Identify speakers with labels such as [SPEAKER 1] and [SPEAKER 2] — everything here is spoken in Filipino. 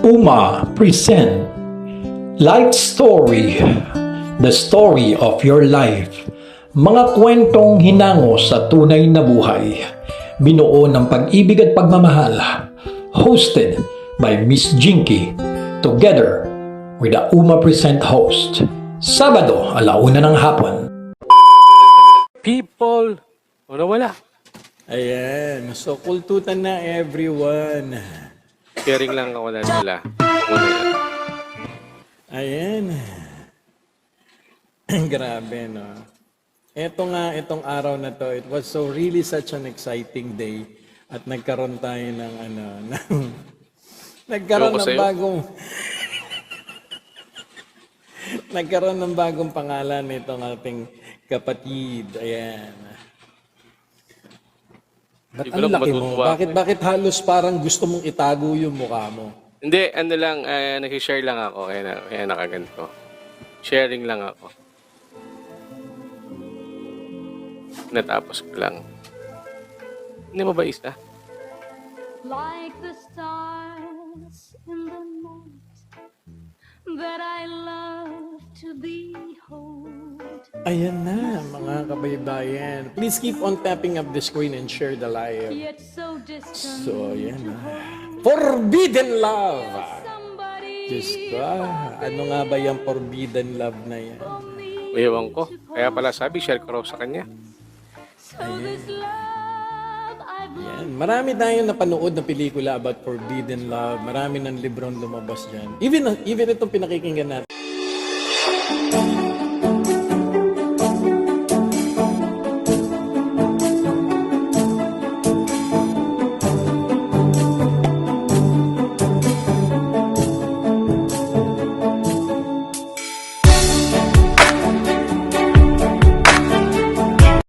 [SPEAKER 1] Uma present Life Story, the story of your life. Mga kwentong hinango sa tunay na buhay. Binuo ng pag-ibig at pagmamahal. Hosted by Miss Jinky. Together with the Uma Present host. Sabado, 1:00 ng hapon.
[SPEAKER 2] People! O nawala.
[SPEAKER 3] Ayan, so kultutan na everyone.
[SPEAKER 2] Sharing lang ako na nila. Muna yan.
[SPEAKER 3] Ayan. Grabe, no? Itong araw na to, it was so really such an exciting day. At nagkaroon tayo ng nagkaroon
[SPEAKER 2] Ewan ko
[SPEAKER 3] ng
[SPEAKER 2] sa'yo.
[SPEAKER 3] bagong nagkaroon ng bagong pangalan nitong ating kapatid. Ayan. Ba't
[SPEAKER 2] Hindi ko
[SPEAKER 3] ang
[SPEAKER 2] lang
[SPEAKER 3] laki mo?
[SPEAKER 2] matutuwa.
[SPEAKER 3] Bakit halos parang gusto mong itago yung mukha mo?
[SPEAKER 2] Hindi, ano lang, nag-share lang ako. Kaya nakaganto. Sharing lang ako. Natapos ko lang. Hindi mo ba isa?
[SPEAKER 4] Like the stars in the night that I love to behold.
[SPEAKER 3] Ayan na, mga kabaybayan. Please keep on tapping up the screen and share the live.
[SPEAKER 4] Yet so distant
[SPEAKER 3] So, ayan
[SPEAKER 4] to
[SPEAKER 3] na.
[SPEAKER 4] hold
[SPEAKER 3] Forbidden love!
[SPEAKER 4] somebody
[SPEAKER 3] Diyos ko, ano nga ba yung forbidden love na yan?
[SPEAKER 2] Ewan ko. Kaya pala sabi, share ko raw sa kanya.
[SPEAKER 4] So this love I've
[SPEAKER 3] Yan. Marami tayong napanood na pelikula about forbidden love. Marami ng librong lumabas dyan. Even itong pinakikinggan natin.